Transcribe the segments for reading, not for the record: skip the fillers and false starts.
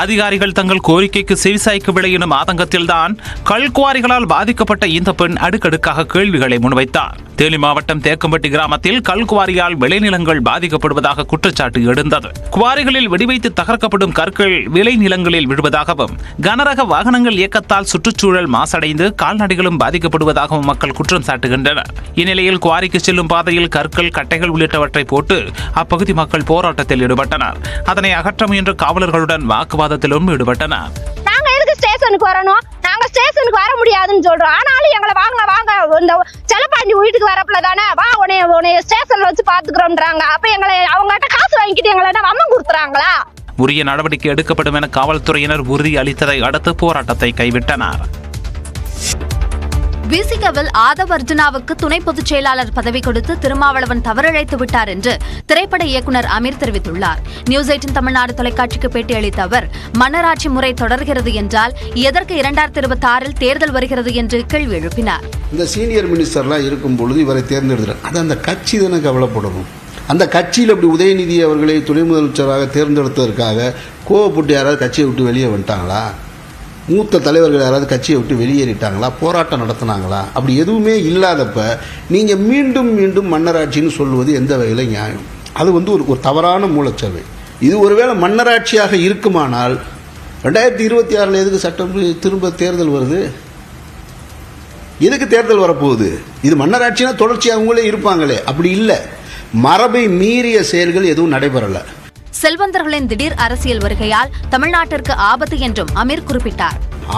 அதிகாரிகள் தங்கள் கோரிக்கைக்கு செவிசாய்க்கவில்லை எனும் ஆதங்கத்தில்தான் கல்குவாரிகளால் பாதிக்கப்பட்ட இந்த பெண் அடுக்கடுக்காக கேள்விகளை முன்வைத்தார். தேனி மாவட்டம் தேக்கம்பட்டி கிராமத்தில் கல்குவாரியால் விளைநிலங்கள் பாதிக்கப்படுவதாக குற்றச்சாட்டு எழுந்தது. குவாரிகளில் வெடிவைத்து தகர்க்கப்படும் கற்கள் விளைநிலங்களில் விழுவதாகவும் கனரக வாகனங்கள் இயக்கத்தால் சுற்றுச்சூழல் மாசடைந்து கால்நடைகளும் பாதிக்கப்படுவதாகவும் மக்கள் குற்றம் சாட்டுகின்றனர். இந்நிலையில் குவாரிக்கு செல்லும் பாதையில் கற்கள், கட்டைகள் உள்ளிட்டவற்றை போட்டு அப்பகுதி மக்கள் போராட்டத்தில் ஈடுபட்டனர். அதனை அகற்ற முயன்ற காவலர்களுடன் வாக்குவாதத்திலும் ஈடுபட்டனர். ஸ்டேஷனுக்கு வரணும், நாங்க ஸ்டேஷனுக்கு வர முடியாதுன்னு சொல்றோம். ஆனாலும் எங்களை வாங்க இந்த செலப்பாண்டி வீட்டுக்கு வரப்பல தானே வா உனைய ஸ்டேஷன்ல வச்சு பாத்துக்கிறோம்ன்றாங்க. அப்ப எங்களை அவங்ககிட்ட காசு வாங்கிட்டு எங்களை அம்மன் கொடுத்துறாங்களா? உரிய நடவடிக்கை எடுக்கப்படும் என காவல்துறையினர் உறுதி அளித்ததை அடுத்து போராட்டத்தை கைவிட்டனர். விசிகவில் ஆதவ் அர்ஜுனாவுக்கு துணை பொதுச் செயலாளர் பதவி கொடுத்து திருமாவளவன் தவறிழைத்து விட்டார் என்று திரைப்பட இயக்குநர் அமீர் தெரிவித்துள்ளார். நியூஸ் 18 தமிழ்நாடு தொலைக்காட்சிக்கு பேட்டியளித்த அவர், மன்னராட்சி முறை தொடர்கிறது என்றால் எதற்கு 2026 தேர்தல் வருகிறது என்று கேள்வி எழுப்பினார். இந்த சீனியர் மினிஸ்டர்லாம் இருக்கும் பொழுது இவரை தேர்ந்தெடுக்கிறார். அது அந்த கட்சி தானே கவலைப்படணும். அந்த கட்சியில் அப்படி உதயநிதி அவர்களை துணை முதலமைச்சராக தேர்ந்தெடுத்ததற்காக கோவப்பட்டு யாராவது கட்சியை விட்டு வெளியே வந்துட்டாங்களா? மூத்த தலைவர்கள் யாராவது கட்சியை விட்டு வெளியேறிட்டாங்களா? போராட்டம் நடத்தினாங்களா? அப்படி எதுவுமே இல்லாதப்ப நீங்கள் மீண்டும் மீண்டும் மன்னராட்சின்னு சொல்லுவது எந்த வகையில் நியாயம்? அது ஒரு தவறான மூலச்சேவை. இது ஒருவேளை மன்னராட்சியாக இருக்குமானால் 2026 எதுக்கு சட்டம் திரும்ப தேர்தல் வருது? எதுக்கு தேர்தல் வரப்போகுது? இது மன்னராட்சினா தொடர்ச்சியாக அவங்களே இருப்பாங்களே. அப்படி இல்லை, மரபை மீறிய செயல்கள் எதுவும் நடைபெறலை. செல்வந்தர்களின் திடீர் அரசியல் வருகையால் தமிழ்நாட்டிற்கு ஆபத்து என்றும் அமீர் குறிப்பிட்டார்.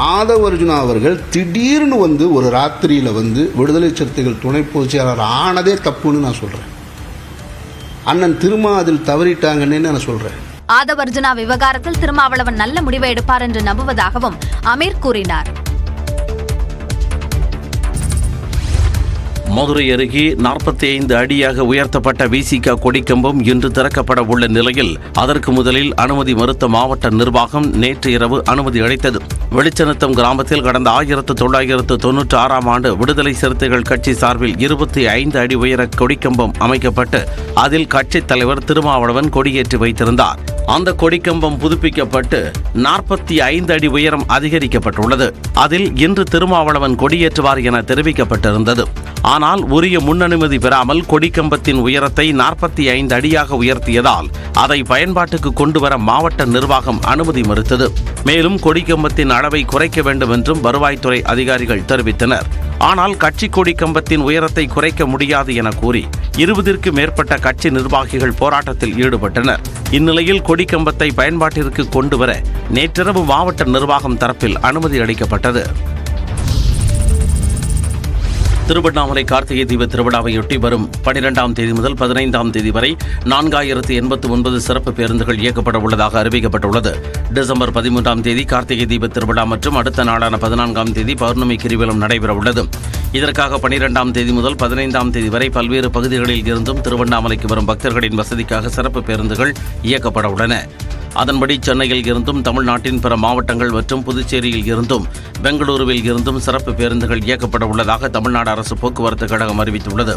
ஆதவ் அர்ஜுனா அவர்கள் திடீர்னு ஒரு ராத்திரியில விடுதலை சிறுத்தைகள் துணை பொதுச் செயலாளர் ஆனதே தப்புன்னு நான் சொல்றேன். அண்ணன் திருமா அதில் தவறிட்டாங்கன்னு நான் சொல்றேன். ஆதவ் அர்ஜுனா விவகாரத்தில் திருமாவளவன் நல்ல முடிவை எடுப்பார் என்று நம்புவதாகவும் அமீர் கூறினார். மதுரை அருகே 45 அடியாக உயர்த்தப்பட்ட விசிக கொடிக்கம்பம் இன்று திறக்கப்பட உள்ள நிலையில் அதற்கு முதலில் அனுமதி மறுத்த மாவட்ட நிர்வாகம் நேற்று இரவு அனுமதி அளித்தது. வெளிச்சநத்தம் கிராமத்தில் கடந்த 1996ஆம் ஆண்டு விடுதலை சிறுத்தைகள் கட்சி சார்பில் 25 அடி உயர கொடிக்கம்பம் அமைக்கப்பட்டு அதில் கட்சித் தலைவர் திருமாவளவன் கொடியேற்றி வைத்திருந்தார். அந்த கொடிக்கம்பம் புதுப்பிக்கப்பட்டு 45 அடி உயரம் அதிகரிக்கப்பட்டுள்ளது. அதில் இன்று திருமாவளவன் கொடியேற்றுவார் என தெரிவிக்கப்பட்டிருந்தது. ஆனால் உரிய முன்னனுமதி பெறாமல் கொடிக்கம்பத்தின் உயரத்தை 45 அடியாக உயர்த்தியதால் அதை பயன்பாட்டுக்கு கொண்டுவர மாவட்ட நிர்வாகம் அனுமதி மறுத்தது. மேலும் கொடிக்கம்பத்தின் அளவை குறைக்க வேண்டும் என்றும் வருவாய்த்துறை அதிகாரிகள் தெரிவித்தனர். ஆனால் கட்சி கொடிக்கம்பத்தின் உயரத்தை குறைக்க முடியாது என கூறி 20க்கும் மேற்பட்ட கட்சி நிர்வாகிகள் போராட்டத்தில் ஈடுபட்டனர். இந்நிலையில் கொடிக்கம்பத்தை பயன்பாட்டிற்கு கொண்டுவர நேற்றிரவு மாவட்ட நிர்வாகம் தரப்பில் அனுமதி அளிக்கப்பட்டது. திருவண்ணாமலை கார்த்திகை தீப திருவிழாவையொட்டி வரும் 12ஆம் தேதி முதல் 15ஆம் தேதி வரை 4089 சிறப்பு பேருந்துகள் இயக்கப்பட உள்ளதாக அறிவிக்கப்பட்டுள்ளது. டிசம்பர் 13ஆம் தேதி கார்த்திகை தீப திருவிழா மற்றும் அடுத்த நாளான 14ஆம் தேதி பௌர்ணமி கிரிவலம் நடைபெறவுள்ளது. இதற்காக 12ஆம் தேதி முதல் 15ஆம் தேதி வரை பல்வேறு பகுதிகளில் இருந்தும் திருவண்ணாமலைக்கு வரும் பக்தர்களின் வசதிக்காக சிறப்பு பேருந்துகள் இயக்கப்பட உள்ளன. அதன்படி சென்னையில் இருந்தும் தமிழ்நாட்டின் பிற மாவட்டங்கள் மற்றும் புதுச்சேரியில் இருந்தும் பெங்களூருவில் இருந்தும் சிறப்பு பேருந்துகள் இயக்கப்பட உள்ளதாக தமிழ்நாடு அரசு போக்குவரத்து கழகம் அறிவித்துள்ளது.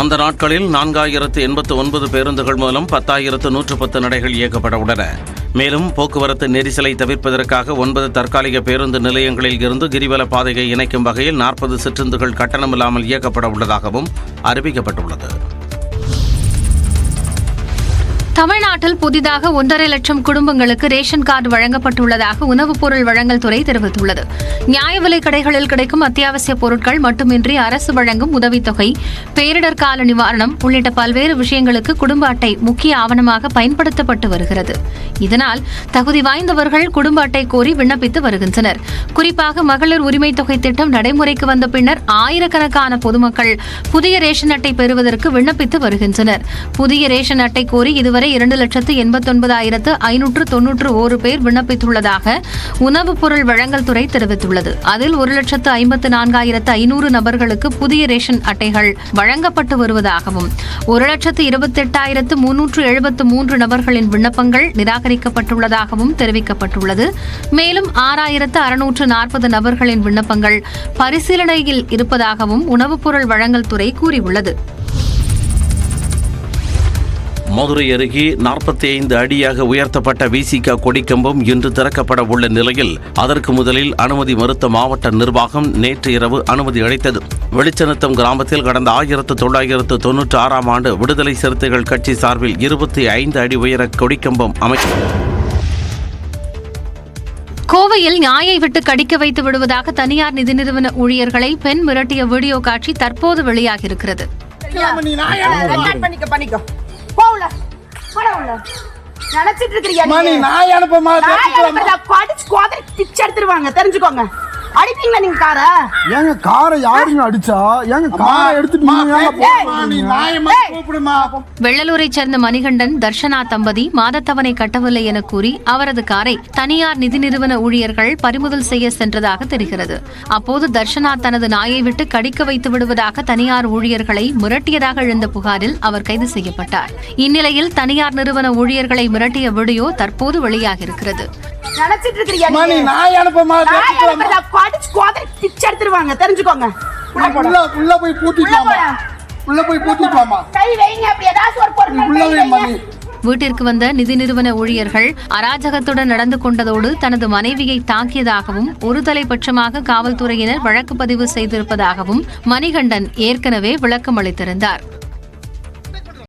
அந்த நாட்களில் 4089 பேருந்துகள் மூலம் 10,110 நடைகள் இயக்கப்பட உள்ளன. மேலும் போக்குவரத்து நெரிசலை தவிர்ப்பதற்காக 9 தற்காலிக பேருந்து நிலையங்களில் இருந்து கிரிவல பாதையை இணைக்கும் வகையில் 40 சிற்றுந்துகள் கட்டணமில்லாமல் இயக்கப்பட உள்ளதாகவும் அறிவிக்கப்பட்டுள்ளது. தமிழ்நாட்டில் புதிதாக 1.5 லட்சம் குடும்பங்களுக்கு ரேஷன் கார்டு வழங்கப்பட்டுள்ளதாக உணவுப் பொருள் வழங்கல் துறை தெரிவித்துள்ளது. நியாய விலைக் கடைகளில் கிடைக்கும் அத்தியாவசிய பொருட்கள் மட்டுமின்றி அரசு வழங்கும் உதவித்தொகை, பேரிடர் கால நிவாரணம் உள்ளிட்ட பல்வேறு விஷயங்களுக்கு குடும்ப அட்டை முக்கிய ஆவணமாக பயன்படுத்தப்பட்டு வருகிறது. இதனால் தகுதி வாய்ந்தவர்கள் குடும்ப அட்டை கோரி விண்ணப்பித்து வருகின்றனர். குறிப்பாக மகளிர் உரிமை தொகை திட்டம் நடைமுறைக்கு வந்த பின்னர் ஆயிரக்கணக்கான பொதுமக்கள் புதிய ரேஷன் அட்டை பெறுவதற்கு விண்ணப்பித்து வருகின்றனர். புதிய ரேஷன் அட்டை கோரி இதுவரை 2,89,591 பேர் விண்ணப்பித்துள்ளதாக உணவுப் பொருள் வழங்கல் துறை தெரிவித்துள்ளது. அதில் 1,54,500 நபர்களுக்கு புதிய ரேஷன் அட்டைகள் வழங்கப்பட்டு வருவதாகவும் 1,28,373 நபர்களின் விண்ணப்பங்கள் நிராகரிக்கப்பட்டுள்ளதாகவும் தெரிவிக்கப்பட்டுள்ளது. மேலும் 6,640 நபர்களின் விண்ணப்பங்கள் பரிசீலனையில் இருப்பதாகவும் உணவுப் பொருள் வழங்கல் துறை கூறியுள்ளது. மதுரை அருகே 45 அடியாக உயர்த்தப்பட்ட விசிக கொடிக்கம்பம் இன்று திறக்கப்பட உள்ள நிலையில் அதற்கு முதலில் அனுமதி மறுத்த மாவட்ட நிர்வாகம் நேற்று இரவு அனுமதி அளித்தது. வெளிச்சநத்தம் கிராமத்தில் கடந்த 1996ஆம் ஆண்டு விடுதலை சிறுத்தைகள் கட்சி சார்பில் 25 அடி உயர கொடிக்கம்பம் கோவையில் நாயை விட்டு கடிக்க வைத்து விடுவதாக தனியார் நிதி நிறுவன ஊழியர்களை பெண் மிரட்டிய வீடியோ காட்சி தற்போது வெளியாகியிருக்கிறது. தெரிஞ்சுக்கோங்க. அடிப்பீங்களா நீங்க காரை? ஏங்க காரை யாருங்க அடிச்சா? ஏங்க காரை எடுத்துட்டு வெள்ளலூரை சேர்ந்த மணிகண்டன் தர்ஷனா தம்பதி மாதத்தவணை கட்டவில்லை என கூறி அவரது காரை தனியார் நிதி நிறுவன ஊழியர்கள் பறிமுதல் செய்ய சென்றதாக தெரிகிறது. அப்போது தர்ஷனா தனது நாயை விட்டு கடிக்க வைத்து விடுவதாக தனியார் ஊழியர்களை மிரட்டியதாக எழுந்த புகாரில் அவர் கைது செய்யப்பட்டார். இந்நிலையில் தனியார் நிறுவன ஊழியர்களை மிரட்டிய வீடியோ தற்போது வெளியாகியிருக்கிறது. தெரிஞ்சுக்கோங்க. வீட்டிற்கு வந்த நிதி நிறுவன ஊழியர்கள் அராஜகத்துடன் நடந்து கொண்டதோடு தனது மனைவியை தாக்கியதாகவும் ஒரு தலைபட்சமாக காவல்துறையினர் வழக்கு பதிவு செய்திருப்பதாகவும் மணிகண்டன் ஏற்கனவே விளக்கம் அளித்திருந்தார்.